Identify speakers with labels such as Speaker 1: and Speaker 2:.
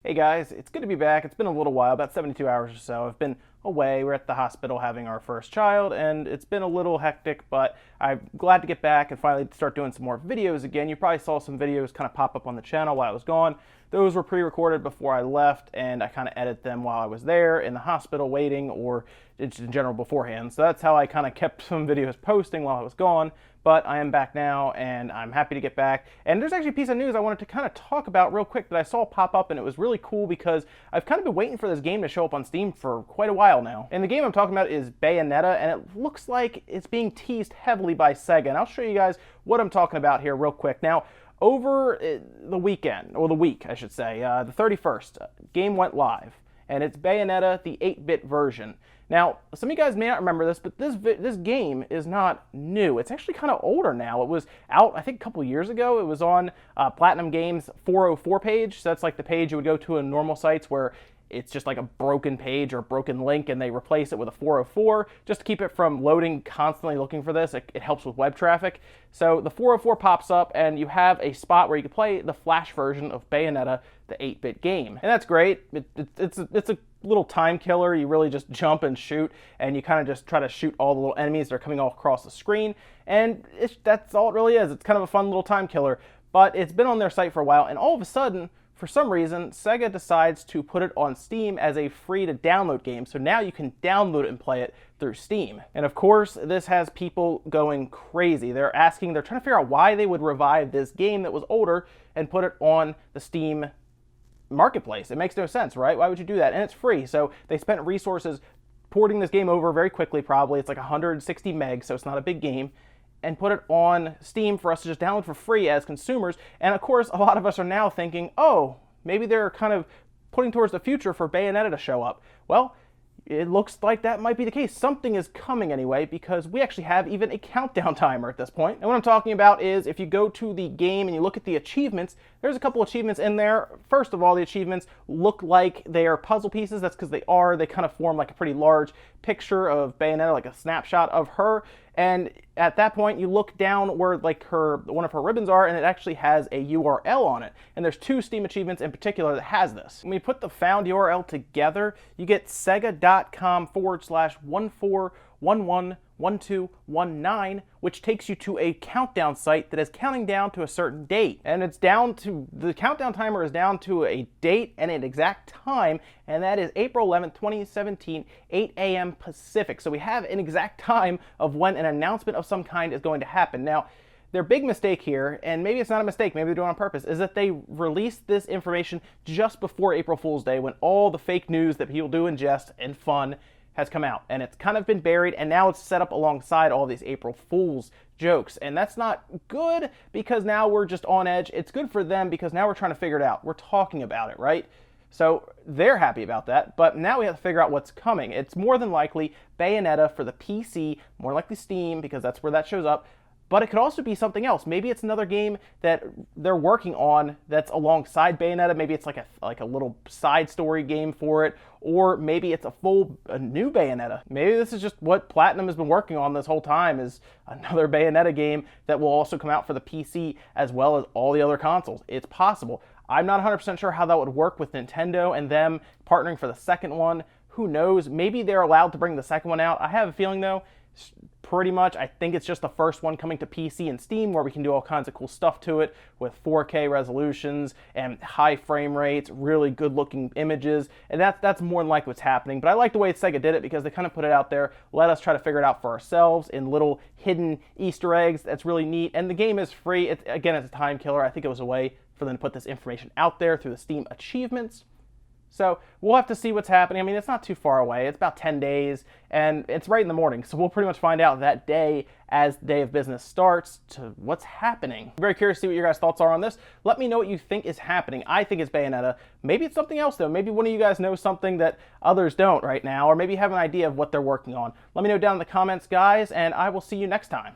Speaker 1: Hey guys, it's good to be back. It's been a little while, about 72 hours or so. I've been away. We're at the hospital having our first child, and it's been a little hectic, but I'm glad to get back and finally start doing some more videos again. You probably saw some videos kind of pop up on the channel while I was gone. Those were pre-recorded before I left, and I kind of edit them while I was there in the hospital waiting, or just in general beforehand. So that's how I kind of kept some videos posting while I was gone. But I am back now, and I'm happy to get back. And there's actually a piece of news I wanted to kind of talk about real quick that I saw pop up, and it was really cool because I've kind of been waiting for this game to show up on Steam for quite a while now. And the game I'm talking about is Bayonetta, and it looks like it's being teased heavily by Sega. And I'll show you guys what I'm talking about here real quick. Now, over the weekend, or the week, I should say, the 31st, game went live, and it's Bayonetta, the 8-bit version. Now, some of you guys may not remember this, but this game is not new. It's actually kind of older now. It was out, I think, a couple years ago. It was on Platinum Games' 404 page. So that's like the page you would go to in normal sites where it's just like a broken page or a broken link, and they replace it with a 404 just to keep it from loading constantly looking for this. It helps with web traffic. So the 404 pops up, and you have a spot where you can play the Flash version of Bayonetta, the 8-bit game. And that's great. It's a little time killer. You really just jump and shoot, and you kind of just try to shoot all the little enemies that are coming all across the screen. And that's all it really is. It's kind of a fun little time killer. But it's been on their site for a while, and all of a sudden, for some reason, Sega decides to put it on Steam as a free-to-download game, so now you can download it and play it through Steam. And of course, this has people going crazy. They're trying to figure out why they would revive this game that was older and put it on the Steam marketplace. It makes no sense, right? Why would you do that? And it's free, so they spent resources porting this game over very quickly, probably. It's like 160 megs, so it's not a big game, and put it on Steam for us to just download for free as consumers. And of course, a lot of us are now thinking, oh, maybe they're kind of putting towards the future for Bayonetta to show up. Well, it looks like that might be the case. Something is coming anyway, because we actually have even a countdown timer at this point. And what I'm talking about is if you go to the game and you look at the achievements, there's a couple achievements in there. First of all, the achievements look like they are puzzle pieces. That's because they are. They kind of form like a pretty large picture of Bayonetta, like a snapshot of her. And at that point, you look down where like one of her ribbons are, and it actually has a URL on it. And there's 2 Steam achievements in particular that has this. When you put the found URL together, you get sega.com/14111219, which takes you to a countdown site that is counting down to a certain date. And the countdown timer is down to a date and an exact time, and that is April 11th, 2017, 8 a.m. Pacific. So we have an exact time of when an announcement of some kind is going to happen. Now, their big mistake here, and maybe it's not a mistake, maybe they're doing it on purpose, is that they released this information just before April Fool's Day, when all the fake news that people do in jest and fun has come out. And it's kind of been buried, and now it's set up alongside all these April Fool's jokes. And that's not good, because now we're just on edge. It's good for them because now we're trying to figure it out. We're talking about it, right? So they're happy about that, but now we have to figure out what's coming. It's more than likely Bayonetta for the PC, more likely Steam, because that's where that shows up. But it could also be something else. Maybe it's another game that they're working on that's alongside Bayonetta. Maybe it's like a little side story game for it. Or maybe it's a new Bayonetta. Maybe this is just what Platinum has been working on this whole time, is another Bayonetta game that will also come out for the PC as well as all the other consoles. It's possible. I'm not 100% sure how that would work with Nintendo and them partnering for the second one. Who knows? Maybe they're allowed to bring the second one out. I have a feeling, though, pretty much, I think it's just the first one coming to PC and Steam, where we can do all kinds of cool stuff to it with 4K resolutions and high frame rates, really good looking images, and that's more than likely what's happening. But I like the way Sega did it, because they kind of put it out there, let us try to figure it out for ourselves in little hidden Easter eggs. That's really neat, and the game is free. Again, it's a time killer. I think it was a way for them to put this information out there through the Steam achievements. So we'll have to see what's happening. I mean, it's not too far away. It's about 10 days, and it's right in the morning. So we'll pretty much find out that day as the day of business starts to what's happening. I'm very curious to see what your guys' thoughts are on this. Let me know what you think is happening. I think it's Bayonetta. Maybe it's something else, though. Maybe one of you guys knows something that others don't right now, or maybe you have an idea of what they're working on. Let me know down in the comments, guys, and I will see you next time.